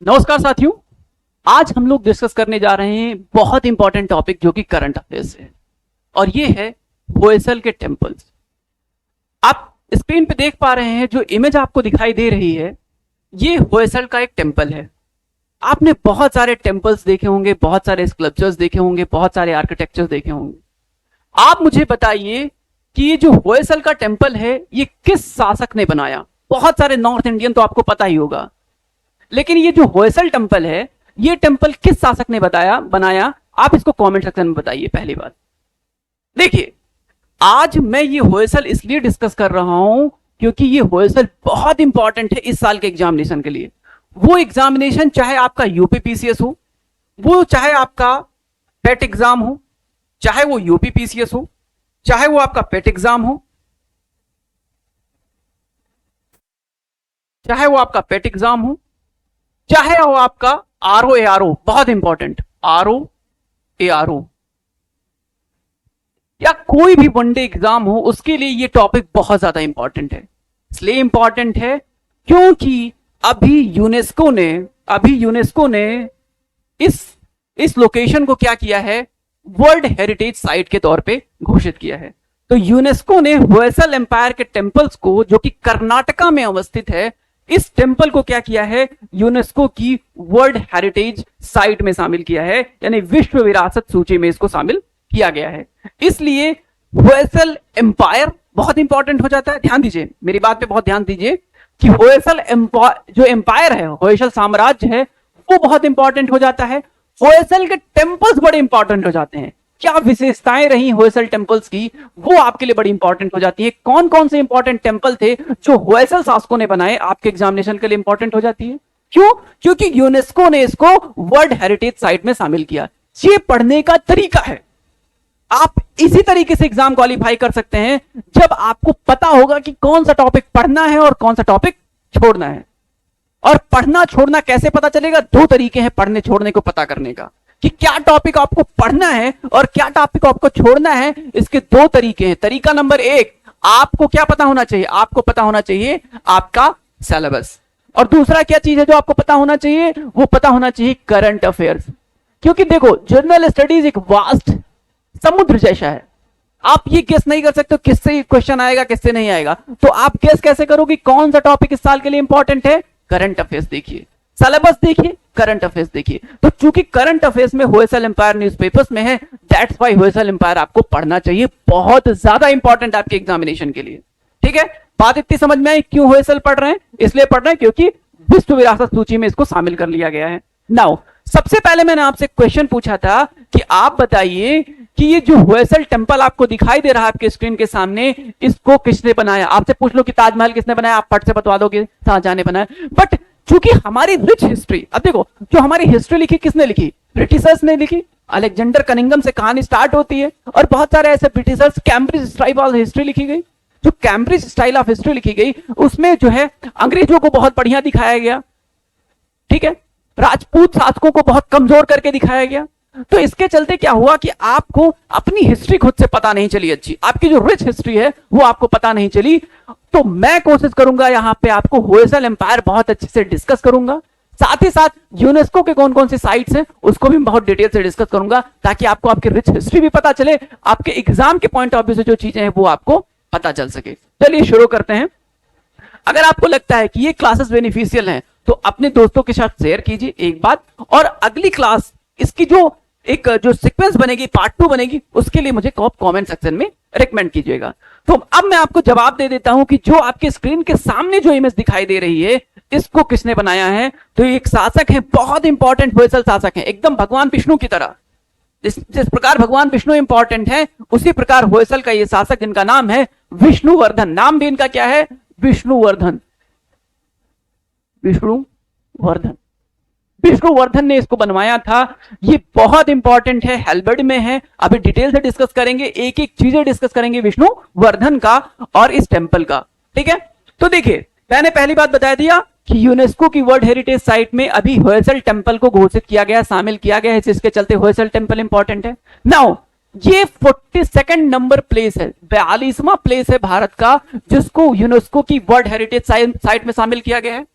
नमस्कार साथियों। आज हम लोग डिस्कस करने जा रहे हैं बहुत इंपॉर्टेंट टॉपिक जो कि करंट अफेयर्स है, और ये है होयसल के टेम्पल्स। आप स्क्रीन पे देख पा रहे हैं, जो इमेज आपको दिखाई दे रही है ये होयसल का एक टेम्पल है। आपने बहुत सारे टेम्पल्स देखे होंगे, बहुत सारे स्कल्पचर्स देखे होंगे, बहुत सारे आर्किटेक्चर्स देखे होंगे। आप मुझे बताइए कि ये जो होयसल का टेम्पल है ये किस शासक ने बनाया। बहुत सारे नॉर्थ इंडियन तो आपको पता ही होगा, लेकिन ये जो होयसल टेम्पल है ये टेम्पल किस शासक ने बनाया, आप इसको कमेंट सेक्शन में बताइए। पहली बात देखिए, आज मैं ये होयसल इसलिए डिस्कस कर रहा हूं क्योंकि ये होयसल बहुत इंपॉर्टेंट है इस साल के एग्जामिनेशन के लिए। वो एग्जामिनेशन चाहे आपका यूपीपीसीएस हो, वो चाहे आपका पेट एग्जाम हो, चाहे वो यूपीपीसीएस हो, चाहे वो आपका पेट एग्जाम हो, चाहे वो आपका पेट एग्जाम हो, चाहे वो आपका आरओ एआरओ, बहुत इंपॉर्टेंट आरओ एआरओ, या कोई भी वनडे एग्जाम हो, उसके लिए ये टॉपिक बहुत ज्यादा इंपॉर्टेंट है। इसलिए इंपॉर्टेंट है क्योंकि अभी यूनेस्को ने इस लोकेशन को क्या किया है, वर्ल्ड हेरिटेज साइट के तौर पे घोषित किया है। तो यूनेस्को ने होयसल एम्पायर के टेम्पल्स को, जो कि कर्नाटका में अवस्थित है, इस टेम्पल को क्या किया है, यूनेस्को की वर्ल्ड हेरिटेज साइट में शामिल किया है, यानी विश्व विरासत सूची में इसको शामिल किया गया है। इसलिए होयसल एम्पायर बहुत इंपॉर्टेंट हो जाता है। ध्यान दीजिए, मेरी बात पे बहुत ध्यान दीजिए कि होयसल जो एम्पायर है, होयसल साम्राज्य है, वो बहुत इंपॉर्टेंट हो जाता है। होयसल के टेम्पल्स बड़े इंपॉर्टेंट हो जाते हैं। क्या विशेषताएं रही होयसल टेम्पल्स की, वो आपके लिए बड़ी इंपॉर्टेंट हो जाती है। कौन कौन से इंपॉर्टेंट टेम्पल थे जो होयसल शासकों ने बनाए, आपके एग्जामिनेशन के लिए इंपॉर्टेंट हो जाती है। क्यों? क्योंकि यूनेस्को ने इसको वर्ल्ड हेरिटेज साइट में शामिल किया। ये पढ़ने का तरीका है। आप इसी तरीके से एग्जाम क्वालिफाई कर सकते हैं जब आपको पता होगा कि कौन सा टॉपिक पढ़ना है और कौन सा टॉपिक छोड़ना है। और पढ़ना छोड़ना कैसे पता चलेगा? दो तरीके हैं पढ़ने छोड़ने को पता करने का, कि क्या टॉपिक आपको पढ़ना है और क्या टॉपिक आपको छोड़ना है। इसके दो तरीके हैं। तरीका नंबर एक, आपको क्या पता होना चाहिए? आपको पता होना चाहिए आपका सिलेबस। और दूसरा क्या चीज है जो आपको पता होना चाहिए? वो पता होना चाहिए करंट अफेयर्स। क्योंकि देखो, जनरल स्टडीज एक वास्ट समुद्र जैसा है। आप ये गेस नहीं कर सकते किससे क्वेश्चन आएगा किससे नहीं आएगा। तो आप गेस कैसे करोगे कौन सा टॉपिक इस साल के लिए इंपॉर्टेंट है? करंट अफेयर्स देखिए, सिलेबस देखिए, करंट अफेयर्स देखिए। तो चूंकि करंट अफेयर्स में होयसल एम्पायर न्यूज़पेपर्स में है, दैट्स व्हाई होयसल एम्पायर आपको पढ़ना चाहिए। बहुत ज्यादा इंपॉर्टेंट आपके एग्जामिनेशन के लिए। ठीक है, बात इतनी समझ में आई? क्यों होयसल पढ़ रहे हैं? इसलिए पढ़ रहे हैं क्योंकि विश्व विरासत सूची में इसको शामिल कर लिया गया है। नाउ, सबसे पहले मैंने आपसे क्वेश्चन पूछा था कि आप बताइए कि ये जो होयसल टेम्पल आपको दिखाई दे रहा है आपके स्क्रीन के सामने, इसको किसने बनाया? आपसे पूछ लो कि ताजमहल किसने बनाया, आप फट से बता दोगे शाहजहां ने बनाया। बट चूंकि हमारी रिच हिस्ट्री, अब देखो, जो हमारी हिस्ट्री लिखी किसने लिखी? ब्रिटिशर्स ने लिखी। अलेक्जेंडर कनिंगम से कहानी स्टार्ट होती है, और बहुत सारे ऐसे Britishers, Cambridge style of history लिखी गई। जो कैम्ब्रिज स्टाइल ऑफ हिस्ट्री लिखी गई उसमें जो है अंग्रेजों को बहुत बढ़िया दिखाया गया, ठीक है, राजपूत शासकों को बहुत कमजोर करके दिखाया गया। तो इसके चलते क्या हुआ कि आपको अपनी हिस्ट्री खुद से पता नहीं चली अच्छी, आपकी जो रिच हिस्ट्री है वो आपको पता नहीं चली। तो मैं कोशिश करूंगा यहां पे आपको होयसल एम्पायर बहुत अच्छे से डिस्कस करूंगा, साथ ही साथ यूनेस्को के कौन कौन सी साइट्स हैं उसको भी बहुत डिटेल से डिस्कस करूंगा, ताकि आपको आपकी रिच हिस्ट्री भी पता चले, आपके एग्जाम के पॉइंट ऑफ व्यू से जो चीजें हैं वो आपको पता चल सके। चलिए शुरू करते हैं। अगर आपको लगता है कि ये क्लासेस बेनिफिशियल हैं तो अपने दोस्तों के साथ शेयर कीजिए एक बात, और अगली क्लास इसकी जो सीक्वेंस बनेगी, पार्ट 2 बनेगी, उसके लिए मुझे कमेंट सेक्शन में रिकमेंड कीजिएगा। तो अब मैं आपको जवाब दे देता हूं कि जो आपके स्क्रीन के सामने जो इमेज दिखाई दे रही है इसको किसने बनाया है। तो एक शासक है, बहुत इंपॉर्टेंट होयसल शासक है, एकदम भगवान विष्णु की तरह। जिस प्रकार भगवान विष्णु इंपॉर्टेंट है, उसी प्रकार होयसल का ये शासक, जिनका नाम है विष्णुवर्धन, नाम भी इनका क्या है? विष्णुवर्धन। विष्णुवर्धन ने इसको बनवाया था। ये बहुत इंपॉर्टेंट है, हेल्बर्ड में है। अभी डिटेल से डिस्कस करेंगे, एक एक चीजें डिस्कस करेंगे विष्णुवर्धन का और इस टेम्पल का। ठीक है, तो देखिए, मैंने पहली बात बता दिया कि यूनेस्को की वर्ल्ड हेरिटेज साइट में अभी होयसल टेम्पल को घोषित किया गया, शामिल किया गया है, जिसके चलते होयसल टेम्पल इंपॉर्टेंट है। नाउ, ये 42nd नंबर प्लेस है, 42वां प्लेस है भारत का, जिसको यूनेस्को की वर्ल्ड हेरिटेज साइट में शामिल किया गया है।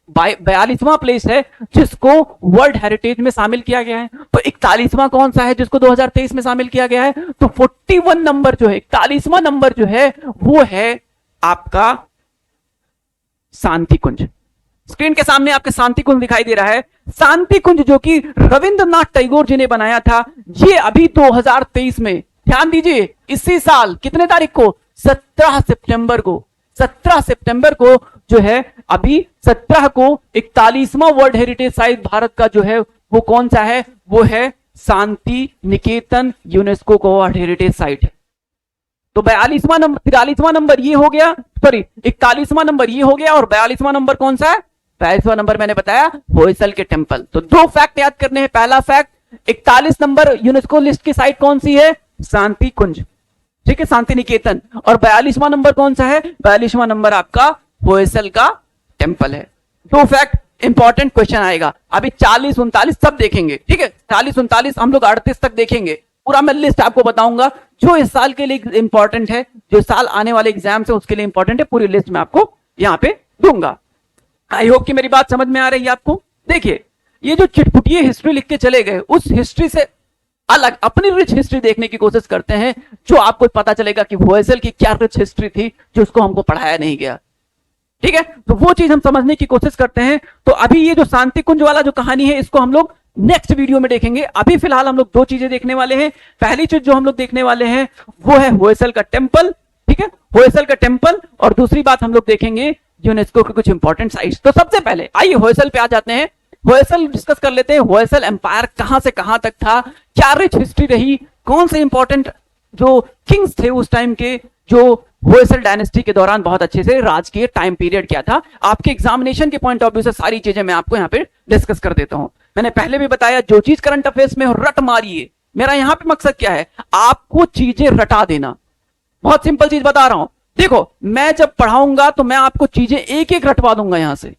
42वां प्लेस है जिसको वर्ल्ड हेरिटेज में शामिल किया गया है। तो 41वां कौन सा है जिसको 2023 में शामिल किया गया है? तो 41 नंबर जो है, 41वां नंबर जो है वो है आपका शांति कुंज। स्क्रीन के सामने आपके शांति कुंज दिखाई दे रहा है। शांति कुंज जो कि रविंद्रनाथ टैगोर जी ने बनाया था, ये अभी 2023 में, ध्यान दीजिए, इसी साल कितने तारीख को? 17 सितंबर को, 17 सितंबर को जो है, अभी 17 को 41वां वर्ल्ड हेरिटेज साइट भारत का जो है वो कौन सा है? वो है शांति निकेतन, यूनेस्को को वर्ल्ड हेरिटेज साइट है। तो 42वां नंबर, 43वां नंबर ये हो गया, सॉरी 41वां नंबर ये हो गया, और 42वां नंबर कौन सा है? 42वां नंबर मैंने बताया होयसल के टेंपल। तो दो फैक्ट याद करने हैं। पहला फैक्ट, 41 नंबर यूनेस्को लिस्ट की साइट कौन सी है? शांति कुंज, ठीक है, शांति निकेतन। और 42वां नंबर कौन सा है? 42वां नंबर आपका होयसल का टेंपल है। दो फैक्ट, इंपॉर्टेंट क्वेश्चन आएगा। अभी 40, 39 सब देखेंगे, ठीक है, 40, 39 हम लोग 38 तक देखेंगे। पूरा मैं लिस्ट आपको बताऊंगा जो इस साल के लिए इंपॉर्टेंट है, जो साल आने वाले एग्जाम से उसके लिए इंपॉर्टेंट है, पूरी लिस्ट में आपको यहां पे दूंगा। आई होप कि मेरी बात समझ में आ रही है आपको। देखिए, ये जो चिटपुटिये हिस्ट्री लिख के चले गए, उस हिस्ट्री से अलग अपनी रिच हिस्ट्री देखने की कोशिश करते हैं, जो आपको पता चलेगा कि होयसल की क्या रिच हिस्ट्री थी जो उसको हमको पढ़ाया नहीं गया, ठीक है। तो वो चीज हम समझने की कोशिश करते हैं। तो अभी ये जो शांति कुंज वाला जो कहानी है, इसको हम लोग नेक्स्ट वीडियो में देखेंगे। अभी फिलहाल हम लोग दो चीजें देखने वाले हैं। पहली चीज जो हम लोग देखने वाले हैं वो है होयसल का टेंपल, ठीक है, होयसल का टेंपल। और दूसरी बात हम लोग देखेंगे यूनेस्को के कुछ इंपॉर्टेंट साइट्स। तो सबसे पहले आइए होयसल पे आ जाते हैं, होयसल डिस्कस कर लेते हैं। होयसल एम्पायर कहां से कहां तक था, क्या रिच हिस्ट्री रही, कौन से इंपॉर्टेंट जो किंग्स थे उस टाइम के, जो होयसल डायनेस्टी के दौरान बहुत अच्छे से राजकीय टाइम पीरियड क्या था। आपके एग्जामिनेशन के पॉइंट ऑफ व्यू से सारी चीजें मैं आपको यहाँ पे डिस्कस कर देता हूं। मैंने पहले भी बताया, जो चीज करंट अफेयर्स में रट मारिए। मेरा यहां पे मकसद क्या है? आपको चीजें रटा देना। बहुत सिंपल चीज बता रहा हूं। देखो, मैं जब पढ़ाऊंगा तो मैं आपको चीजें एक एक रटवा दूंगा यहां से।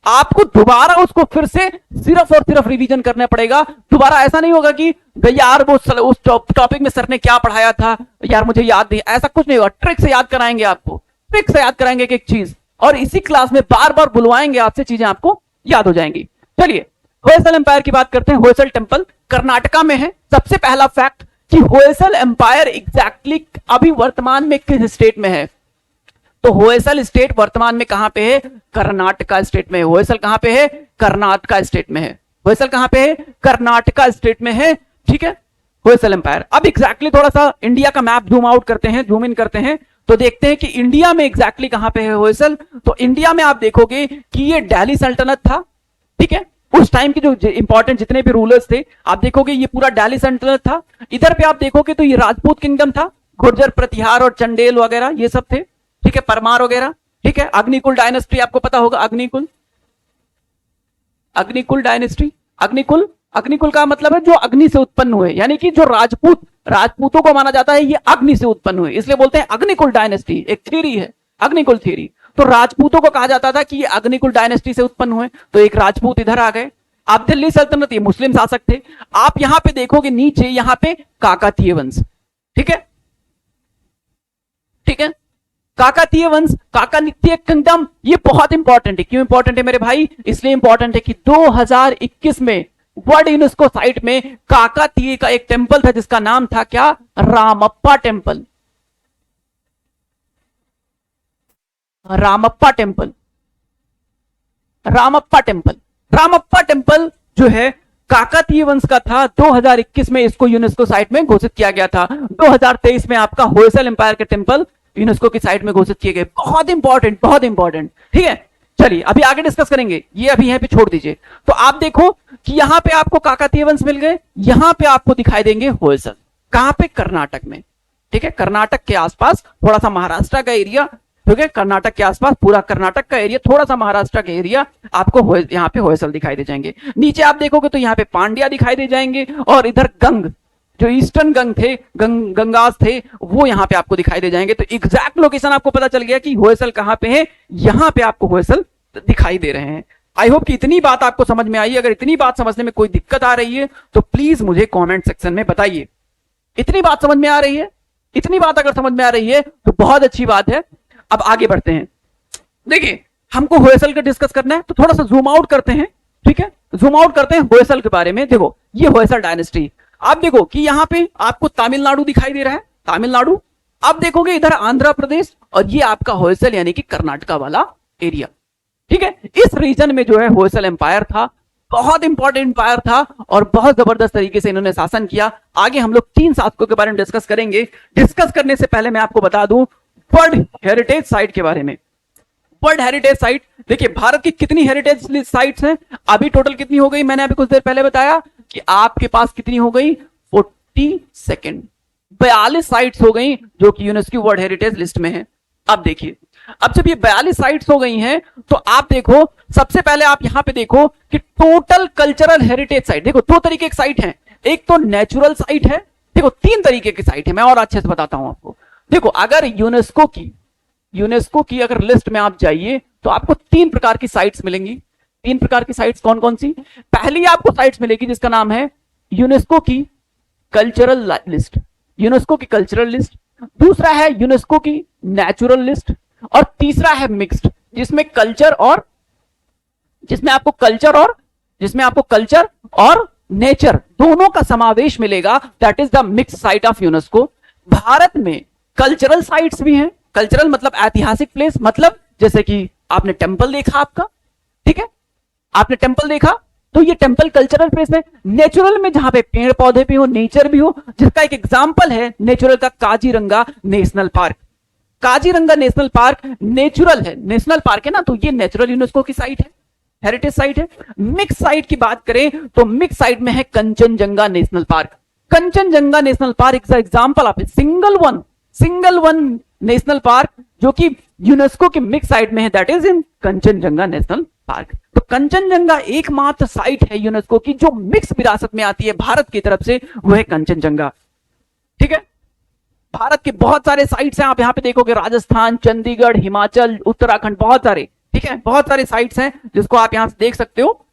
आपको दोबारा उसको फिर से सिर्फ और सिर्फ रिवीजन करना पड़ेगा। दोबारा ऐसा नहीं होगा कि यार वो उस टॉपिक में सर ने क्या पढ़ाया था यार मुझे याद नहीं, ऐसा कुछ नहीं होगा। ट्रिक से याद कराएंगे आपको, ट्रिक से याद कराएंगे एक एक चीज, और इसी क्लास में बार बार बुलवाएंगे आपसे, चीजें आपको याद हो जाएंगी। चलिए, होयसल एम्पायर की बात करते हैं। होयसल टेंपल कर्नाटका में है। सबसे पहला फैक्ट कि होयसल एम्पायर एग्जैक्टली अभी वर्तमान में किस स्टेट में है? तो होयसल स्टेट वर्तमान में कहां पे है? कर्नाटका स्टेट में है। होयसल कहां पे है? कर्नाटका स्टेट में है। होयसल कहां पे है? कर्नाटका स्टेट में है, ठीक है, होयसल एम्पायर। अब एग्जैक्टली थोड़ा सा इंडिया का मैप जूम आउट करते हैं, जूम इन करते हैं, तो देखते हैं कि इंडिया में एग्जैक्टली कहां पे है होयसल। तो इंडिया में आप देखोगे कि ये दिल्ली सल्तनत था, ठीक है, उस टाइम के जो इंपॉर्टेंट जितने भी रूलर्स थे आप देखोगे ये पूरा दिल्ली सल्तनत था। इधर पे आप देखोगे तो ये राजपूत किंगडम था, गुर्जर, प्रतिहार और चंडेल वगैरह ये सब थे, ठीक है, परमार वगैरह, ठीक है। अग्निकुल डायनेस्टी आपको पता होगा, अग्निकुल, अग्निकुल डायनेस्टी, अग्निकुल, अग्निकुल का मतलब है जो अग्नि से उत्पन्न हुए, यानी कि जो राजपूतों को माना जाता है ये अग्नि से उत्पन्न हुए, इसलिए बोलते हैं अग्निकुल डायनेस्टी। एक थ्योरी है अग्निकुल थ्योरी। तो राजपूतों को कहा जाता था कि ये अग्निकुल डायनेस्टी से उत्पन्न हुए, तो एक राजपूत इधर आ गए। आप दिल्ली सल्तनत, ये मुस्लिम शासक थे। आप यहां पे देखोगे नीचे, यहां पे काकतीय वंश, ठीक है, ठीक है, काकतीय वंश, काकतीय किंगडम, ये बहुत इंपॉर्टेंट है। क्यों इंपॉर्टेंट है मेरे भाई? इसलिए इंपॉर्टेंट है कि 2021 में वर्ल्ड यूनेस्को साइट में काकतीय का एक टेंपल था जिसका नाम था क्या? Ramappa temple, Ramappa temple, Ramappa temple. Ramappa temple जो है काकतीय वंश का था। 2021 में इसको यूनेस्को साइट में घोषित किया गया था। 2023 में आपका होयसल एम्पायर के टेंपल यूनेस्को की साइट में घोषित किए गए। बहुत इंपॉर्टेंट, बहुत इंपॉर्टेंट, ठीक है। चलिए अभी आगे डिस्कस करेंगे, ये अभी यहां पे छोड़ दीजिए। तो आप देखो कि यहां पे आपको काकतीय वंश मिल गए, यहां पे आपको दिखाई देंगे होयसल। कहां पे? कर्नाटक में, ठीक है, कर्नाटक के आसपास, थोड़ा सा महाराष्ट्र का एरिया, ठीक है, कर्नाटक के आसपास पूरा कर्नाटक का एरिया, थोड़ा सा महाराष्ट्र का एरिया, आपको यहाँ पे होयसल दिखाई दे जाएंगे। नीचे आप देखोगे तो यहाँ पे पांड्या दिखाई दे जाएंगे, और इधर गंग, जो ईस्टर्न गंग थे, गंगास थे, वो यहाँ पे आपको दिखाई दे जाएंगे। तो एग्जैक्ट लोकेशन आपको पता चल गया कि होयसल कहाँ पे है। यहाँ पे आपको होयसल दिखाई दे रहे हैं। आई होप कि इतनी बात आपको समझ में आई। अगर इतनी बात समझने में कोई दिक्कत आ रही है तो प्लीज मुझे कॉमेंट सेक्शन में बताइए। इतनी बात समझ में आ रही है? इतनी बात अगर समझ में आ रही है तो बहुत अच्छी बात है। अब आगे बढ़ते हैं। देखिए, हमको होयसल का डिस्कस करना है, तो थोड़ा सा जूम आउट करते हैं, ठीक है, जूम आउट करते हैं होयसल के बारे में। देखो ये होयसल डायनेस्टी, आप देखो कि यहां पे आपको तमिलनाडु दिखाई दे रहा है, तमिलनाडु, आप देखोगे इधर आंध्र प्रदेश, और ये आपका होयसल यानी कि कर्नाटका वाला एरिया, ठीक है। इस रीजन में जो है होयसल एम्पायर था, बहुत इंपॉर्टेंट एम्पायर था और बहुत जबरदस्त तरीके से इन्होंने शासन किया। आगे हम लोग 3 शासकों के बारे में डिस्कस करेंगे। डिस्कस करने से पहले मैं आपको बता दूं वर्ल्ड हेरिटेज साइट के बारे में। वर्ल्ड हेरिटेज साइट, देखिए भारत की कितनी हेरिटेज साइट्स हैं, अभी टोटल कितनी हो गई, मैंने अभी कुछ देर पहले बताया कि आपके पास कितनी हो गई, 42 साइट्स हो गई जो कि यूनेस्को वर्ल्ड हेरिटेज लिस्ट में है। अब देखिए, अब जब ये 42 साइट्स हो गई हैं, तो आप देखो सबसे पहले आप यहां पे देखो कि टोटल कल्चरल हेरिटेज साइट, देखो 2 तरीके की साइट है, एक तो नेचुरल साइट है, देखो 3 तरीके की साइट है, मैं और अच्छे से बताता हूं आपको। देखो अगर यूनेस्को की अगर लिस्ट में आप जाइए तो आपको 3 प्रकार की साइट्स मिलेंगी। 3 प्रकार की साइट्स कौन कौन सी, पहली आपको साइट्स मिलेगी जिसका नाम है यूनेस्को की कल्चरल लिस्ट, यूनेस्को की कल्चरल लिस्ट, दूसरा है यूनेस्को की नेचुरल लिस्ट, और तीसरा है मिक्स्ड, जिसमें आपको कल्चर और नेचर दोनों का समावेश मिलेगा, that is the mix site of UNESCO. Bharat में कल्चरल साइट्स भी हैं, कल्चरल मतलब ऐतिहासिक प्लेस, मतलब जैसे कि आपने टेंपल देखा आपका, ठीक है, आपने टेंपल देखा तो ये टेंपल कल्चरल प्लेस है। नेचुरल में जहां पे पेड़ पौधे भी हो, नेचर भी हो, जिसका एक एग्जांपल है नेचुरल का Kaziranga national park. Kaziranga national park natural है, नेशनल पार्क है ना, तो ये नेचुरल यूनेस्को की साइट है, हेरिटेज साइट है। मिक्स साइट की बात करें तो मिक्स साइट में है Kanchenjunga national park. Kanchenjunga national park is example of single one national park जो कि यूनेस्को के मिक्स साइट में है, that is in Kanchenjunga national park. तो कंचनजंगा एकमात्र साइट है यूनेस्को की जो मिक्स विरासत में आती है भारत की तरफ से, वो है कंचनजंगा, ठीक है। भारत के बहुत सारे साइट्स हैं, आप यहां पे देखोगे राजस्थान, चंडीगढ़, हिमाचल, उत्तराखंड, बहुत सारे, ठीक है, बहुत सारे साइट्स हैं जिसको आप यहां से देख सकते हो।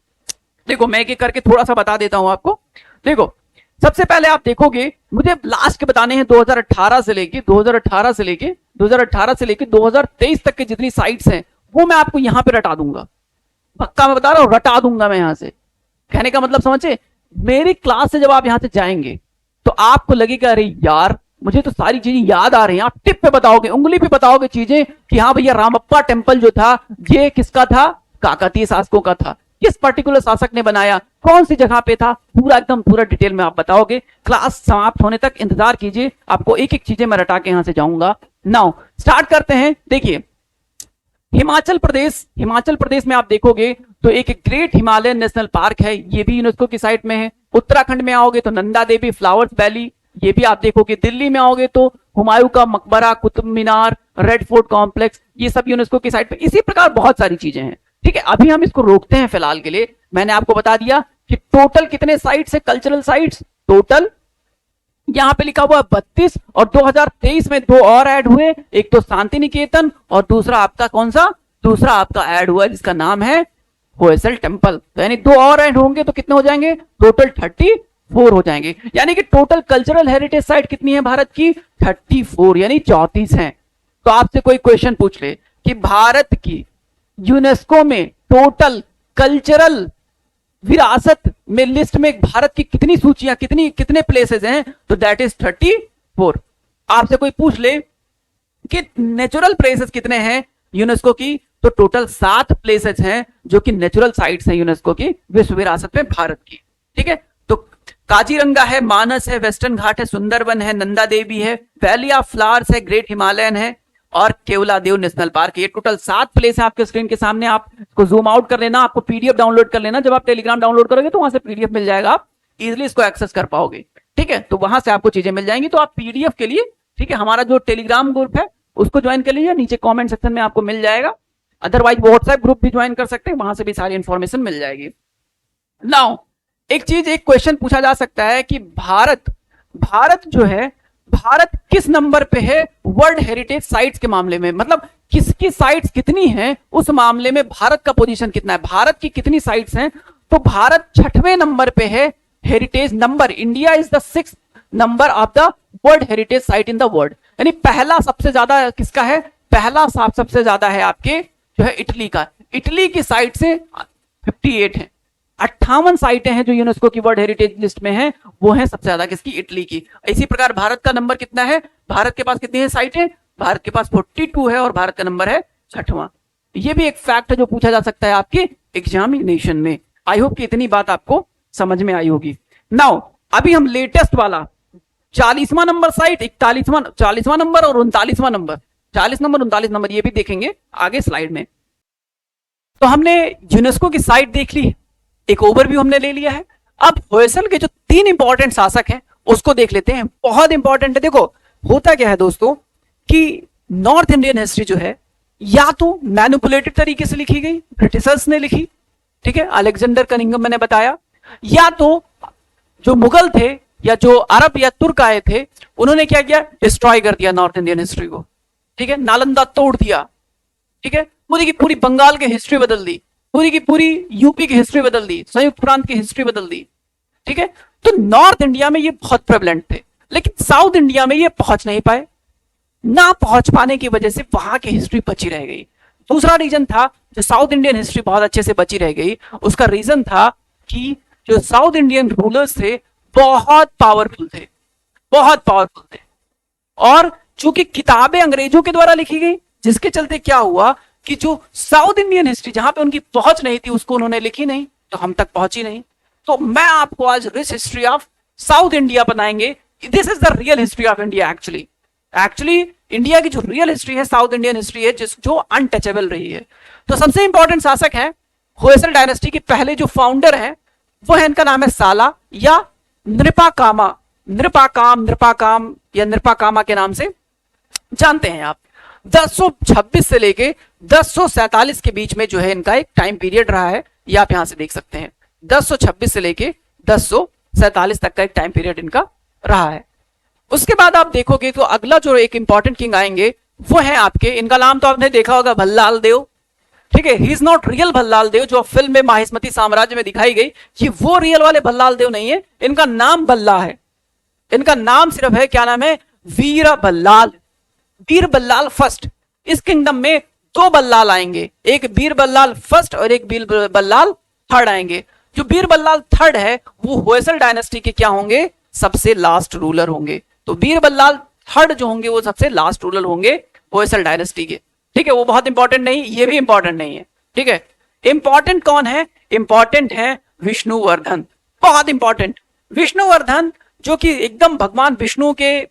देखो मैं एक एक करके थोड़ा सा बता देता हूं आपको। देखो सबसे पहले आप देखोगे, मुझे लास्ट के बताने हैं 2018 से लेके 2023 तक के जितनी साइट्स हैं वो मैं आपको यहां पे रटा दूंगा, पक्का मैं बता रहा हूं, रटा दूंगा मैं यहां से। कहने का मतलब समझे, मेरी क्लास से जब आप यहां से जाएंगे तो आपको लगेगा अरे यार मुझे तो सारी चीजें याद आ रही हैं। आप टिप पे बताओगे, उंगली पे बताओगे चीजें कि हाँ भैया रामप्पा टेंपल जो था ये किसका था, काकतीय शासकों का था, किस पर्टिकुलर शासक ने बनाया, कौन सी जगह पे था, पूरा एकदम पूरा डिटेल में आप बताओगे। क्लास समाप्त होने तक इंतजार कीजिए, आपको एक एक चीजें मैं रटा के यहां से जाऊंगा। नाउ स्टार्ट करते हैं। देखिए हिमाचल प्रदेश में आप देखोगे तो एक ग्रेट हिमालयन नेशनल पार्क है, ये भी यूनेस्को की साइट में है। उत्तराखंड में आओगे तो नंदा देवी फ्लावर्स वैली, ये भी आप देखोगे। दिल्ली में आओगे तो हुमायूं का मकबरा, Qutub Minar, red fort complex, ये सब यूनेस्को की साइट पे। इसी प्रकार बहुत सारी चीजें हैं, ठीक है। अभी हम इसको रोकते हैं फिलहाल के लिए। मैंने आपको बता दिया कि टोटल कितने साइट्स है कल्चरल साइट्स, टोटल यहां पे लिखा हुआ 32, और 2023 में 2 और ऐड हुए, एक तो शांति निकेतन और दूसरा आपका कौन सा, दूसरा आपका ऐड हुआ जिसका नाम है होयसल टेंपल। तो यानी 2 और ऐड होंगे तो कितने हो जाएंगे, टोटल 34 हो जाएंगे। यानी कि टोटल कल्चरल हेरिटेज साइट कितनी है भारत की, 34 यानी 34 है। तो आपसे कोई क्वेश्चन पूछ ले कि भारत की यूनेस्को में टोटल कल्चरल विरासत में लिस्ट में भारत की कितनी सूचियां, कितने प्लेसेस हैं, तो दैट इज 34। आपसे कोई पूछ ले कि नेचुरल प्लेसेस कितने हैं यूनेस्को की, तो टोटल 7 प्लेसेस हैं जो कि नेचुरल साइट्स हैं यूनेस्को की विश्व विरासत में भारत की, ठीक है। तो काजीरंगा है, मानस है, वेस्टर्न घाट है, सुंदरबन है, नंदा देवी है, वैली ऑफ फ्लावर्स है, ग्रेट हिमालयन है और केवलादेव नेशनल पार्क। ये टोटल 7 प्लेस है आपके स्क्रीन के सामने। आप इसको जूम आउट कर लेना, आपको पीडीएफ डाउनलोड कर लेना। जब आप टेलीग्राम डाउनलोड करोगे तो वहां से पीडीएफ मिल जाएगा, आप इजिली इसको एक्सेस कर पाओगे, ठीक है। तो वहां से आपको चीजें मिल जाएंगी। तो आप पीडीएफ के लिए, ठीक है, हमारा जो टेलीग्राम ग्रुप है उसको ज्वाइन कर लीजिए, नीचे कॉमेंट सेक्शन में आपको मिल जाएगा। अदरवाइज व्हाट्सएप ग्रुप भी ज्वाइन कर सकते हैं, वहां से भी सारी इंफॉर्मेशन मिल जाएगी। नाउ एक क्वेश्चन पूछा जा सकता है कि भारत जो है, भारत किस नंबर पे है वर्ल्ड हेरिटेज साइट्स के मामले में, मतलब किसकी साइट्स कितनी हैं उस मामले में भारत का पोजीशन कितना है, भारत की कितनी साइट्स हैं। तो भारत 6वें नंबर पे है heritage number. India is the 6th number of the world heritage site in the world. यानी पहला सबसे ज्यादा किसका है, पहला सबसे ज्यादा है आपके जो है इटली का, इटली की साइट से 58 है, 58 साइटें हैं जो यूनेस्को की वर्ल्ड हेरिटेज लिस्ट में हैं, वो है सबसे ज्यादा किसकी, इटली की। इसी प्रकार भारत का नंबर कितना है, भारत के पास कितनी है साइटें, भारत के पास 42 है और भारत का नंबर है 6वां। ये भी एक फैक्ट है जो पूछा जा सकता है आपके एग्जामिनेशन में। आई होप कि इतनी बात आपको समझ में आई होगी। नाउ अभी हम लेटेस्ट वाला 40वां नंबर साइट, 40वां नंबर और 39वां नंबर, 40 नंबर 39 नंबर ये भी देखेंगे आगे स्लाइड में। तो हमने यूनेस्को की साइट देख ली, एक ओवरव्यू हमने ले लिया है। अब होयसल के जो 3 इंपॉर्टेंट शासक हैं उसको देख लेते हैं, बहुत इंपॉर्टेंट है। देखो होता क्या है दोस्तों कि नॉर्थ इंडियन हिस्ट्री जो है या तो मैनिपुलेटेड तरीके से लिखी गई, ब्रिटिशर्स ने लिखी, ठीक है, अलेक्जेंडर कनिंघम मैंने बताया, या तो जो मुगल थे या जो अरब या तुर्क आए थे उन्होंने क्या किया, डिस्ट्रॉय कर दिया नॉर्थ इंडियन हिस्ट्री को, ठीक है, नालंदा तोड़ दिया, ठीक है, पूरी की पूरी बंगाल की हिस्ट्री बदल दी, पूरी की पूरी यूपी की हिस्ट्री बदल दी, संयुक्त प्रांत की हिस्ट्री बदल दी, ठीक है। तो नॉर्थ इंडिया में ये बहुत प्रेवलेंट थे, लेकिन साउथ इंडिया में ये पहुंच नहीं पाए, ना पहुंच पाने की वजह से वहां की हिस्ट्री बची रह गई। दूसरा रीजन था जो साउथ इंडियन हिस्ट्री बहुत अच्छे से बची रह गई, उसका रीजन था कि जो साउथ इंडियन रूलर्स थे बहुत पावरफुल थे, बहुत पावरफुल थे, और चूंकि किताबें अंग्रेजों के द्वारा लिखी गई, जिसके चलते क्या हुआ कि जो साउथ इंडियन हिस्ट्री जहां पे उनकी पहुंच नहीं थी उसको उन्होंने लिखी नहीं, तो हम तक पहुंची नहीं। तो मैं आपको आज rich history of south India बनाएंगे। This is the real history of India. Actually India की जो रियल हिस्ट्री है साउथ इंडियन हिस्ट्री है, जो अनटचेबल रही है। तो सबसे इंपॉर्टेंट शासक है होयसल डायनेस्टी के पहले जो फाउंडर है वो है, इनका नाम है साला या नृपाकामा, नृपाकाम या नृपाकामा के नाम से जानते हैं आप। 1026 से लेके 1047 के बीच में जो है इनका एक टाइम पीरियड रहा है, ये आप यहां से देख सकते हैं। 1026 से लेके 1047 तक का एक टाइम पीरियड इनका रहा है। उसके बाद आप देखोगे तो अगला जो एक इंपॉर्टेंट किंग आएंगे वो है आपके, इनका नाम तो आपने देखा होगा, भल्लाल देव, ठीक है। He is not real Bhallala Deva जो फिल्म में माहिष्मती साम्राज्य में दिखाई गई, ये वो रियल वाले भल्लाल देव नहीं है, इनका नाम बल्ला है, इनका नाम सिर्फ है, क्या नाम है, वीर बल्लाल, बीर बल्लाल फर्स्ट। इस किंगडम में 2 बल्लाल आएंगे, एक बीर बल्लाल फर्स्ट और एक बीर बल्लाल थर्ड आएंगे। जो बीर बल्लाल थर्ड है वो होयसल डायनेस्टी के क्या होंगे, सबसे लास्ट रूलर होंगे। तो बीर बल्लाल थर्ड जो होंगे वो सबसे लास्ट रूलर होंगे होयसल डायनेस्टी के, ठीक है। वो बहुत इंपॉर्टेंट नहीं, ये भी इंपॉर्टेंट नहीं है, ठीक है। इंपॉर्टेंट कौन है, इंपॉर्टेंट है विष्णुवर्धन, बहुत इंपॉर्टेंट विष्णुवर्धन, जो कि एकदम भगवान विष्णु के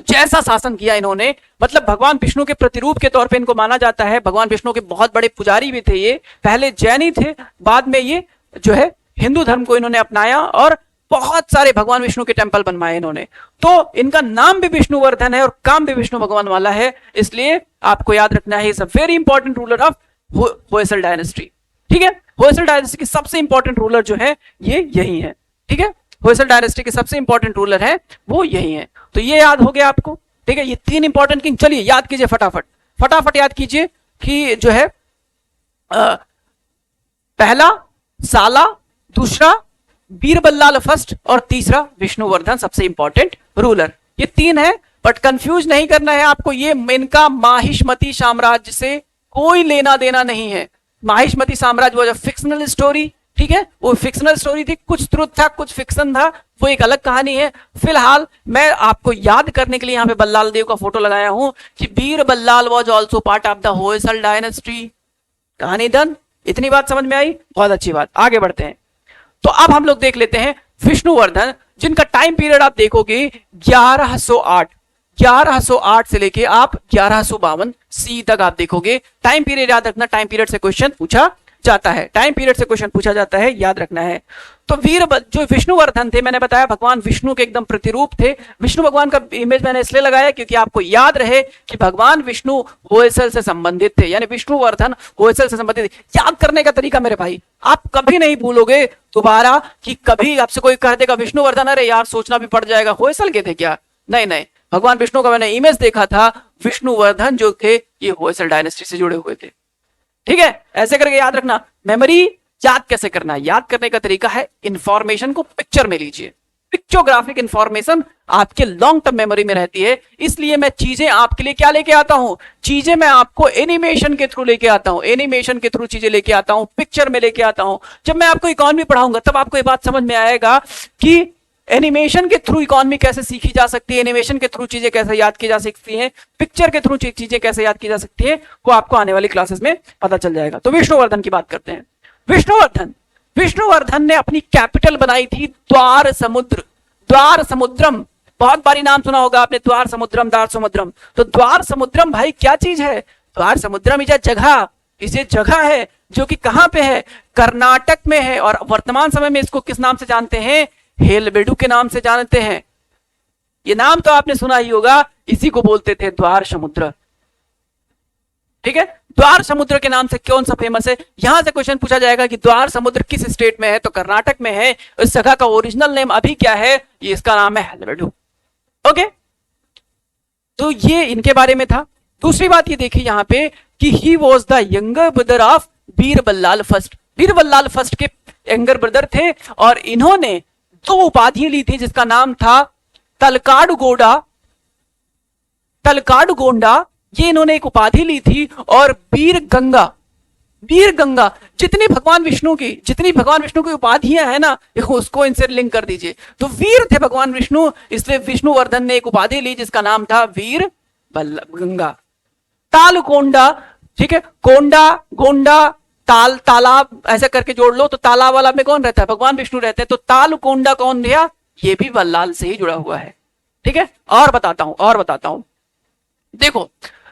जैसा शासन किया इन्होंने, मतलब भगवान विष्णु के प्रतिरूप के तौर पे इनको माना जाता है। भगवान विष्णु के बहुत बड़े पुजारी भी थे, ये पहले जैनी थे, बाद में ये जो है हिंदू धर्म को इन्होंने अपनाया और बहुत सारे भगवान विष्णु के टेंपल बनवाए इन्होंने। तो इनका नाम भी विष्णुवर्धन है और काम भी विष्णु भगवान वाला है, इसलिए आपको याद रखना है, is a very important ruler of Hoysala dynasty, ठीक है। होयसल डायनेस्टी के सबसे इंपॉर्टेंट रूलर जो है ये यही है, ठीक है। होयसल डायनेस्टी के सबसे इंपॉर्टेंट रूलर है वो यही है। तो ये याद हो गया आपको, ठीक है, ये 3 इंपॉर्टेंट किंग। चलिए याद कीजिए फटाफट याद कीजिए कि जो है पहला साला, दूसरा बीरबल्लाल फर्स्ट और तीसरा विष्णुवर्धन सबसे इंपॉर्टेंट रूलर। ये 3 है, बट कंफ्यूज नहीं करना है आपको, ये इनका माहिष्मती साम्राज्य से कोई लेना देना नहीं है। माहिष्मती साम्राज्य वो फिक्शनल स्टोरी, ठीक है, वो फिक्शनल स्टोरी थी, कुछ ट्रुथ था कुछ फिक्शन था, वो एक अलग कहानी है। फिलहाल मैं आपको याद करने के लिए यहाँ पे बल्लाल देव का फोटो लगाया हूं कि Bir Ballal was also part of the Hoysala dynasty. कहानी डन, इतनी बात समझ में आई, बहुत अच्छी बात। आगे बढ़ते हैं। तो अब हम लोग देख लेते हैं विष्णुवर्धन, जिनका टाइम पीरियड आप देखोगे 1108 से लेके आप 1152 सी तक आप देखोगे। टाइम पीरियड याद रखना, टाइम पीरियड से क्वेश्चन पूछा जाता है, टाइम पीरियड से क्वेश्चन पूछा जाता है, याद रखना है। तो जो विष्णुवर्धन थे, मैंने बताया भगवान विष्णु के एकदम प्रतिरूप थे। विष्णु भगवान का इमेज मैंने इसलिए लगाया क्योंकि आपको याद रहे कि भगवान विष्णु होयसल से संबंधित थे, यानी विष्णुवर्धन होयसल से संबंधित। याद करने का तरीका मेरे भाई, आप कभी नहीं भूलोगे दोबारा कि कभी आपसे कोई कह देगा विष्णुवर्धन, अरे यार सोचना भी पड़ जाएगा होयसल के थे क्या, नहीं, भगवान विष्णु का मैंने इमेज देखा था, विष्णुवर्धन जो थे ये होयसल डायनेस्टी से जुड़े हुए थे, ठीक है। ऐसे करके याद रखना। मेमोरी याद कैसे करना है, याद करने का तरीका है इंफॉर्मेशन को पिक्चर में लीजिए, पिक्चोग्राफिक इंफॉर्मेशन आपके लॉन्ग टर्म मेमोरी में रहती है। इसलिए मैं चीजें आपके लिए क्या लेके आता हूं, चीजें मैं आपको एनिमेशन के थ्रू लेके आता हूं, एनिमेशन के थ्रू चीजें लेके आता हूं, पिक्चर में लेके आता हूं। जब मैं आपको इकोनॉमी पढ़ाऊंगा तब आपको ये बात समझ में आएगा कि एनिमेशन के थ्रू इकोनॉमी कैसे सीखी जा सकती है, एनिमेशन के थ्रू चीजें कैसे याद की जा सकती हैं, पिक्चर के थ्रू चीजें कैसे याद की जा सकती है, वो आपको आने वाली क्लासेस में पता चल जाएगा। तो विष्णुवर्धन की बात करते हैं। विष्णुवर्धन ने अपनी कैपिटल बनाई थी द्वार समुद्र, द्वार समुद्रम। बहुत बारी नाम सुना होगा आपने, द्वार समुद्रम, द्वार समुद्रम। तो द्वार समुद्रम भाई क्या चीज है? द्वार समुद्रम इस जगह, इसे जगह है जो कि कहां पे है, कर्नाटक में है। और वर्तमान समय में इसको किस नाम से जानते हैं? हेलबेडु के नाम से जानते हैं। ये नाम तो आपने सुना ही होगा, इसी को बोलते थे द्वार समुद्र। ठीक है, द्वार समुद्र के नाम से कौन सा फेमस है? यहां से क्वेश्चन पूछा जाएगा कि द्वार समुद्र किस स्टेट में है, तो कर्नाटक में है। इस जगह का ओरिजिनल नेम अभी क्या है? ये इसका नाम है हेलबेडु। ओके, तो ये इनके बारे में था। दूसरी बात ये देखिए यहां पे कि he was the younger brother of Bir Ballal first. Bir Ballal first के यंगर ब्रदर थे और इन्होंने दो उपाधि ली थी जिसका नाम था तलकाडुगोंडा, तलकाडुगोंडा, ये इन्होंने एक उपाधि ली थी। और वीर गंगा, वीर गंगा, जितनी भगवान विष्णु की उपाधियां है ना, उसको इनसे लिंक कर दीजिए। तो वीर थे भगवान विष्णु, इसलिए विष्णुवर्धन ने एक उपाधि ली जिसका नाम था वीर गंगा। तालकोंडा, ठीक है, कोंडा, गोंडा, ताल, तालाब, ऐसा करके जोड़ लो तो तालाब वाला में कौन रहता है? भगवान विष्णु रहते हैं। तो तालकोंडा कौन दिया? ये भी बल्लाल से ही जुड़ा हुआ है। ठीक है, और बताता हूं। देखो,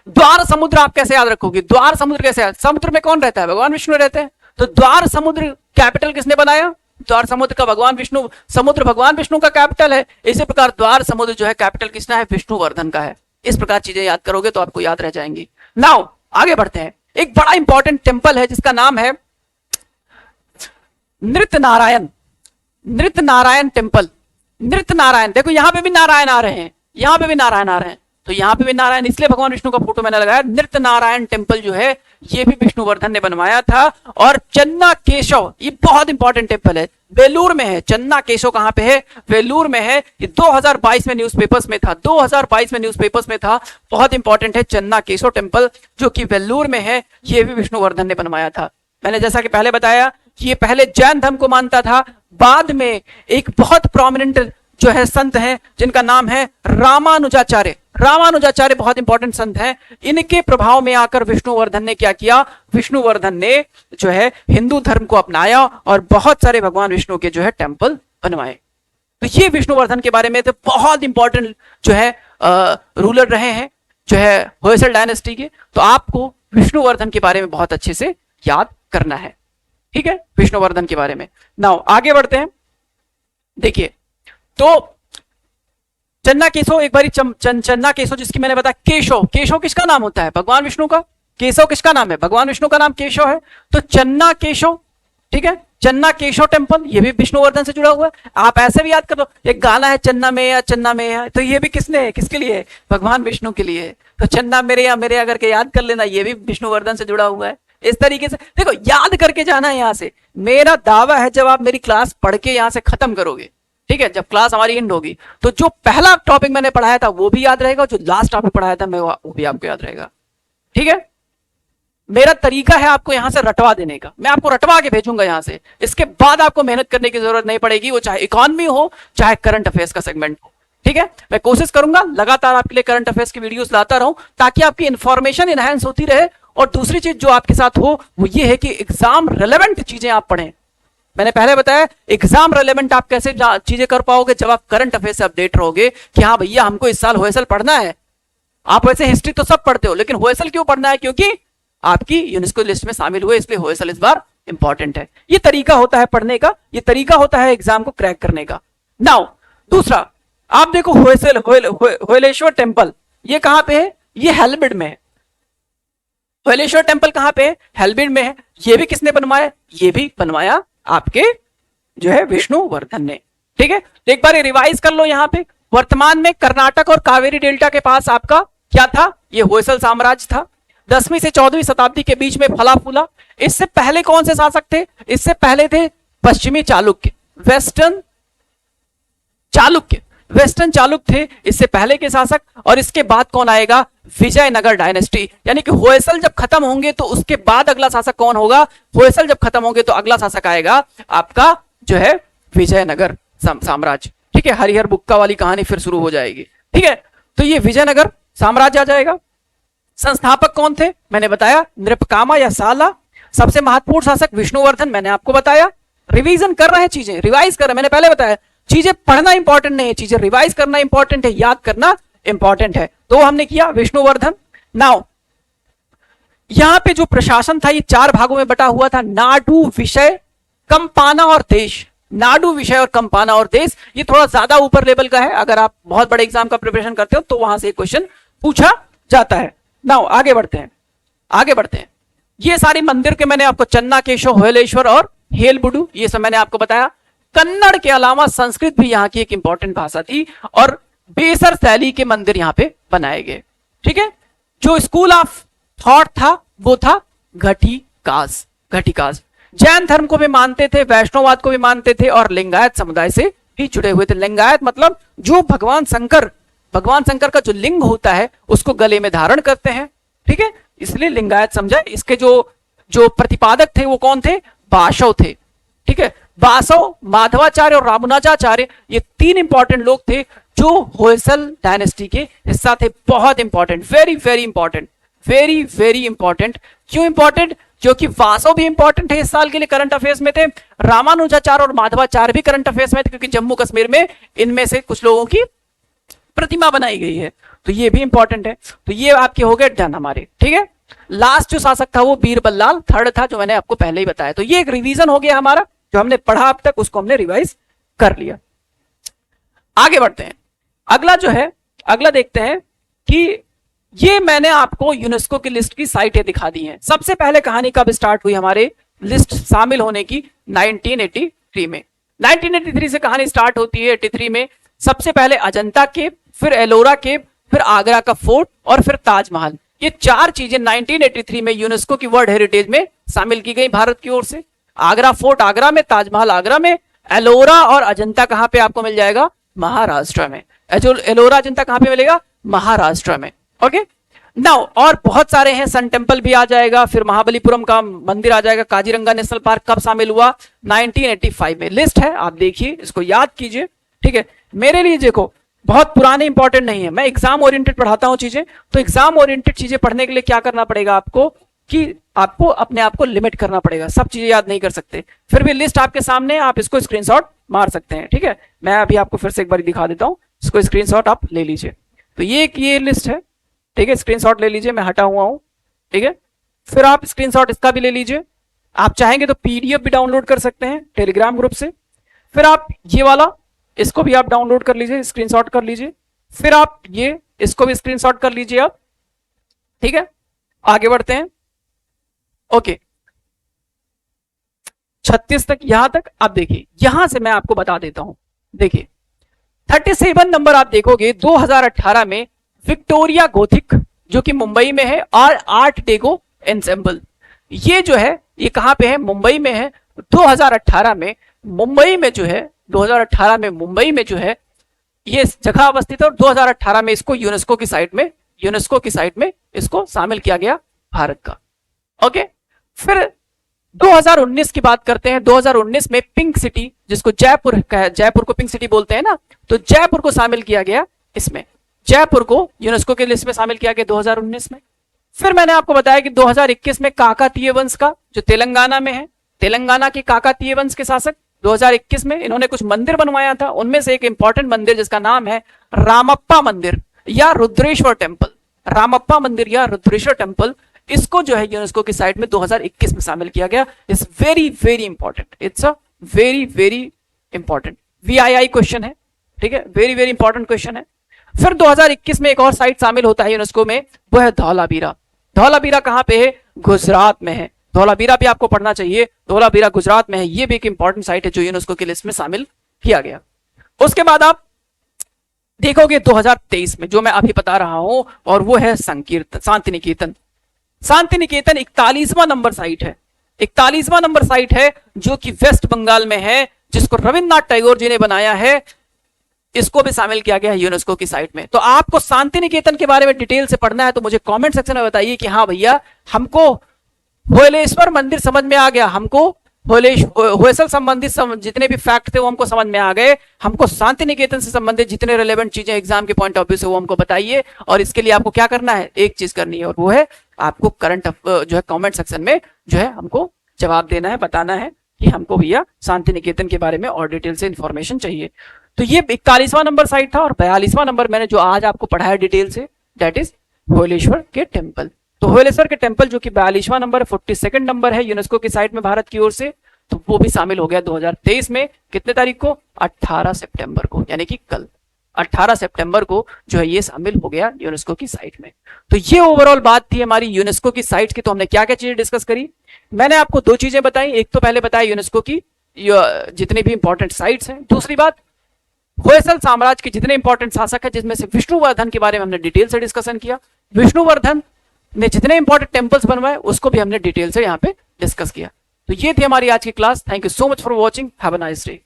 द्वार समुद्र आप कैसे याद रखोगे? द्वार समुद्र कैसे याद? समुद्र में कौन रहता है? भगवान विष्णु रहते हैं। तो द्वार समुद्र कैपिटल किसने बनाया? द्वार समुद्र का भगवान विष्णु, समुद्र भगवान विष्णु का कैपिटल है। इसी प्रकार द्वार समुद्र जो है कैपिटल किसका है? विष्णुवर्धन का है। इस प्रकार चीजें याद करोगे तो आपको याद रह जाएंगी। नाउ आगे बढ़ते हैं। एक बड़ा इंपॉर्टेंट टेम्पल है जिसका नाम है नृत्य नारायण, नृत्य नारायण टेम्पल। नृत्य नारायण, देखो यहां पे भी नारायण आ रहे हैं, यहां पे भी नारायण आ रहे हैं। तो यहां पे भी नारायण, इसलिए भगवान विष्णु का फोटो मैंने लगाया। नृत्य नारायण टेम्पल जो है ये भी विष्णुवर्धन ने बनवाया था। और चन्ना केशव, ये बहुत इंपॉर्टेंट टेम्पल है, वेलूर में है। चन्ना केशव कहां पे है? वेलूर में है। ये 2022 में न्यूज़पेपर्स में था, 2022 में न्यूज़पेपर्स में था। बहुत इंपॉर्टेंट है चन्ना केशव टेम्पल जो कि वेलूर में है। ये भी विष्णुवर्धन ने बनवाया था। मैंने जैसा कि पहले बताया कि ये पहले जैन धर्म को मानता था, बाद में एक बहुत प्रोमिनेंट जो है संत हैं जिनका नाम है रामानुजाचार्य। रामानुजाचार्य बहुत इंपॉर्टेंट संत हैं। इनके प्रभाव में आकर विष्णुवर्धन ने क्या किया? विष्णुवर्धन ने जो है हिंदू धर्म को अपनाया और बहुत सारे भगवान विष्णु के जो है टेम्पल बनवाए। तो ये विष्णुवर्धन के बारे में तो बहुत इंपॉर्टेंट जो है रूलर रहे हैं जो है होयसल डायनेस्टी के। तो आपको विष्णुवर्धन के बारे में बहुत अच्छे से याद करना है। ठीक है, विष्णुवर्धन के बारे में। नाउ आगे बढ़ते हैं। देखिए, तो चन्ना केशव, एक बारी चन्ना केशव जिसकी मैंने बताया, केशव, केशव किसका नाम होता है? भगवान विष्णु का। केशव किसका नाम है? भगवान विष्णु का नाम केशव है। तो चन्ना केशव, ठीक है, चन्ना केशव टेम्पल ये भी विष्णुवर्धन से जुड़ा हुआ है। आप ऐसे भी याद कर लो, एक गाना है चन्ना में या चन्ना में या, तो ये भी किसने, किसके लिए? भगवान विष्णु के लिए। तो चन्ना मेरे या मेरे अगर के याद कर लेना, ये भी विष्णुवर्धन से जुड़ा हुआ है। इस तरीके से देखो, याद करके जाना है। यहां से मेरा दावा है जब आप मेरी क्लास पढ़ के यहां से खत्म करोगे, ठीक है, जब क्लास हमारी एंड होगी, तो जो पहला टॉपिक मैंने पढ़ाया था वो भी याद रहेगा, जो लास्ट टॉपिक पढ़ाया था मैं वो भी आपको याद रहेगा। ठीक है, मेरा तरीका है आपको यहां से रटवा देने का। मैं आपको रटवा के भेजूंगा यहां से, इसके बाद आपको मेहनत करने की जरूरत नहीं पड़ेगी, वो चाहे इकोनॉमी हो चाहे करंट अफेयर्स का सेगमेंट हो। ठीक है, मैं कोशिश करूंगा लगातार आपके लिए करंट अफेयर्स की वीडियोस लाता रहूं ताकि आपकी इंफॉर्मेशन इनहैंस होती रहे। और दूसरी चीज जो आपके साथ हो वो ये है कि एग्जाम रेलेवेंट चीजें आप पढ़ें। मैंने पहले बताया एग्जाम रेलेवेंट आप कैसे चीजें कर पाओगे? जब आप करंट अफेयर से अपडेट रहोगे कि हाँ भैया हमको इस साल होयसल पढ़ना है। आप वैसे हिस्ट्री तो सब पढ़ते हो, लेकिन होयसल क्यों पढ़ना है? क्योंकि आपकी यूनेस्को लिस्ट में शामिल हुए, इसलिए होयसल इस बार इंपॉर्टेंट है। ये तरीका होता है पढ़ने का, ये तरीका होता है एग्जाम को क्रैक करने का। नाउ दूसरा, आप देखो होयलेश्वर टेम्पल, ये कहां पे है? ये हेलबिड में है। होयलेश्वर टेम्पल कहां पे है? हेलबिड में है। ये भी किसने बनवाया? ये भी बनवाया आपके जो है विष्णुवर्धन ने। ठीक है, तो एक बार रिवाइज कर लो। यहां पे वर्तमान में कर्नाटक और कावेरी डेल्टा के पास आपका क्या था? ये होयसल साम्राज्य था। 10वीं से 14वीं शताब्दी के बीच में फला फूला। इससे पहले कौन से शासक थे? इससे पहले थे पश्चिमी चालुक्य, वेस्टर्न चालुक्य, वेस्टर्न चालुक्य थे इससे पहले के शासक, और इसके बाद कौन आएगा, विजयनगर डायनेस्टी। यानी कि होयसल जब खत्म होंगे तो उसके बाद अगला शासक कौन होगा, होयसल जब खत्म होंगे तो अगला शासक आएगा आपका जो है विजयनगर साम्राज्य। ठीक है, हरिहर बुक्का वाली कहानी फिर शुरू हो जाएगी। ठीक है, तो ये विजयनगर साम्राज्य आ जाएगा। संस्थापक कौन थे, मैंने बताया नृपकामा या साला। सबसे महत्वपूर्ण शासक विष्णुवर्धन, मैंने आपको बताया। रिवीजन कर रहे हैं, चीजें रिवाइज कर रहे हैं, मैंने पहले बताया चीजें पढ़ना इंपॉर्टेंट नहीं है, चीजें रिवाइज करना इंपॉर्टेंट है, याद करना इंपॉर्टेंट है। तो हमने किया विष्णुवर्धन। नाउ यहां पे जो प्रशासन था ये 4 भागों में बटा हुआ था, नाडु, विषय, कंपाना और देश। नाडु, विषय और कंपाना और देश, ये थोड़ा ज्यादा ऊपर लेवल का है, अगर आप बहुत बड़े एग्जाम का प्रिपरेशन करते हो तो वहां से क्वेश्चन पूछा जाता है। नाउ आगे बढ़ते हैं, आगे बढ़ते हैं। ये सारे मंदिर के मैंने आपको चन्नाकेशव, होयलेश्वर और हेलबुडु ये सब मैंने आपको बताया। कन्नड़ के अलावा संस्कृत भी यहाँ की एक इंपॉर्टेंट भाषा थी, और बेसर शैली के मंदिर यहाँ पे बनाए गए। ठीक है, जो स्कूल ऑफ थॉट था वो था घटिकास, घटिकास। जैन धर्म को भी मानते थे, वैष्णववाद को भी मानते थे, और लिंगायत समुदाय से भी जुड़े हुए थे। लिंगायत मतलब जो भगवान शंकर का जो लिंग होता है उसको गले में धारण करते हैं। ठीक है, इसलिए लिंगायत समझा। इसके जो प्रतिपादक थे वो कौन थे, वासव थे। ठीक है, वासव, माधवाचार्य और रामानुजाचार्य ये 3 इंपॉर्टेंट लोग थे जो होयसल डायनेस्टी के हिस्सा थे। बहुत important, very very important, very very important. क्यों इंपॉर्टेंट, क्योंकि वासव भी इंपॉर्टेंट है इस साल के लिए, करंट अफेयर्स में थे। रामानुजाचार्य और माधवाचार्य भी करंट अफेयर्स में थे, क्योंकि जम्मू कश्मीर में इनमें से कुछ लोगों की प्रतिमा बनाई गई है, तो ये भी इंपॉर्टेंट है। तो ये आपके हो गए डन हमारे। ठीक है, लास्ट जो शासक था वो बीरबल थर्ड था, जो मैंने आपको पहले ही बताया। तो ये एक रिवीजन हो गया हमारा, जो हमने पढ़ा अब तक उसको हमने रिवाइज कर लिया। आगे बढ़ते हैं, अगला जो है, अगला देखते हैं कि ये मैंने आपको यूनेस्को की लिस्ट की साइटें दिखा दी हैं। सबसे पहले कहानी कब स्टार्ट हुई हमारे लिस्ट शामिल होने की, 1983 में। 1983 से कहानी स्टार्ट होती है। 83 में सबसे पहले अजंता केव, फिर एलोरा केव, फिर आगरा का फोर्ट और फिर ताजमहल। ये 4 चीजें 1983 में यूनेस्को की वर्ल्ड हेरिटेज में शामिल की गई भारत की ओर से। आगरा फोर्ट आगरा में, ताजमहल आगरा में, एलोरा और अजंता कहां पे आपको मिल जाएगा, महाराष्ट्र में। एलोरा अजंता कहां पे मिलेगा, महाराष्ट्र में। ओके, नाउ और बहुत सारे हैं, सन टेम्पल भी आ जाएगा, फिर महाबलीपुरम का मंदिर आ जाएगा। काजीरंगा नेशनल पार्क कब शामिल हुआ, 1985 में। लिस्ट है, आप देखिए, इसको याद कीजिए। ठीक है, मेरे लिए देखो बहुत पुराने इंपॉर्टेंट नहीं है, मैं एग्जाम ओरिएंटेड पढ़ाता हूं चीजें। तो एग्जाम ओरिएंटेड चीजें पढ़ने के लिए क्या करना पड़ेगा आपको, कि आपको अपने आप को लिमिट करना पड़ेगा, सब चीजें याद नहीं कर सकते। फिर भी लिस्ट आपके सामने, आप इसको स्क्रीनशॉट मार सकते हैं। ठीक है, मैं अभी आपको फिर से एक बार दिखा देता हूं, इसको स्क्रीनशॉट आप ले लीजिए। तो ये लिस्ट है। ठीक है, स्क्रीनशॉट ले लीजिए, मैं हटा हुआ हूं। ठीक है, फिर आप स्क्रीनशॉट इसका भी ले लीजिए। आप चाहेंगे तो पीडीएफ भी डाउनलोड कर सकते हैं टेलीग्राम ग्रुप से। फिर आप ये वाला, इसको भी आप डाउनलोड कर लीजिए, स्क्रीनशॉट कर लीजिए। फिर आप ये, इसको भी स्क्रीनशॉट कर लीजिए आप। ठीक है, आगे बढ़ते हैं। ओके, 36 तक, यहां तक आप देखिए। यहां से मैं आपको बता देता हूं, देखिए 37 नंबर आप देखोगे 2018 में विक्टोरिया गोथिक जो कि मुंबई में है, और आर्ट डेको एंसेंबल, ये जो है ये कहां पे है, मुंबई में है। 2018 में मुंबई में जो है, 2018 में मुंबई में जो है ये जगह अवस्थित है, और 2018 में इसको यूनेस्को की साइट में इसको शामिल किया गया भारत का। ओके, फिर 2019 की बात करते हैं। 2019 में पिंक सिटी, जिसको जयपुर को पिंक सिटी बोलते हैं ना, तो जयपुर को शामिल किया गया इसमें, जयपुर को यूनेस्को के लिस्ट में शामिल किया गया 2019 में। फिर मैंने आपको बताया कि 2021 में काकातीय वंश का, जो तेलंगाना में है, तेलंगाना के काकातीय वंश के शासक 2021 में इन्होंने कुछ मंदिर बनवाया था। उनमें से एक इंपॉर्टेंट मंदिर जिसका नाम है रामप्पा मंदिर या रुद्रेश्वर टेम्पल, रामप्पा मंदिर या रुद्रेश्वर टेम्पल, इसको जो है यूनेस्को की साइट में 2021 में शामिल किया गया। It's very very important, it's a very very important VII question है। ठीक है, वेरी वेरी इंपॉर्टेंट क्वेश्चन है। फिर 2021 में एक और साइट शामिल होता है यूनेस्को में, वो है धौलावीरा। धौलावीरा कहां पे है, गुजरात में है। धौलावीरा भी आपको पढ़ना चाहिए, धौलावीरा गुजरात में है। ये भी एक इंपॉर्टेंट साइट है जो यूनेस्को की लिस्ट में शामिल किया गया। उसके बाद आप देखोगे 2023 में, जो मैं अभी बता रहा हूं, और वो है शांति निकेतन। शांति निकेतन 41वां नंबर साइट है, 41वां नंबर साइट है, जो कि वेस्ट बंगाल में है, जिसको रविन्द्रनाथ टैगोर जी ने बनाया है इसको भी शामिल किया गया है यूनेस्को की साइट में। तो आपको शांति निकेतन के बारे में डिटेल से पढ़ना है तो मुझे कमेंट सेक्शन में बताइए कि हाँ भैया हमको होयलेश्वर मंदिर समझ में आ गया, हमको होयसल संबंधित जितने भी फैक्ट थे वो हमको समझ में आ गए, हमको शांति निकेतन से संबंधित जितने रिलेवेंट चीजें एग्जाम के पॉइंट ऑफ व्यू से वो हमको बताइए। और इसके लिए आपको क्या करना है, एक चीज करनी है और वो है आपको करंट जो है कमेंट सेक्शन में जो है हमको जवाब देना है, बताना है कि हमको भैया शांति निकेतन के बारे में और डिटेल से इंफॉर्मेशन चाहिए। तो ये 41वां नंबर साइट था और 42वां नंबर मैंने जो आज आपको पढ़ाया डिटेल से दैट इज होयलेश्वर के टेम्पल। तो होयलेश्वर के टेम्पल जो कि 42वां नंबर 42nd नंबर है यूनेस्को की साइट में भारत की ओर से, तो वो भी शामिल हो गया 2023 में। कितने तारीख को, 18 सितंबर को, यानी कि कल 18 सितंबर को जो है ये शामिल हो गया यूनेस्को की साइट में। तो ये ओवरऑल बात थी हमारी यूनेस्को की साइट की। तो हमने क्या क्या चीजें डिस्कस करी, मैंने आपको दो चीजें बताई, एक तो पहले बताया यूनेस्को की जितने भी इंपॉर्टेंट साइट्स हैं, दूसरी बात होयसल साम्राज्य के जितने इंपॉर्टेंट शासक है जिसमें से विष्णुवर्धन के बारे में हमने डिटेल से डिस्कशन किया, विष्णुवर्धन ने जितने इंपॉर्टेंट टेंपल्स बनवाए उसको भी हमने डिटेल से यहाँ पे डिस्कस किया। तो ये थी हमारी आज की class. Thank you so much for watching, have a nice day.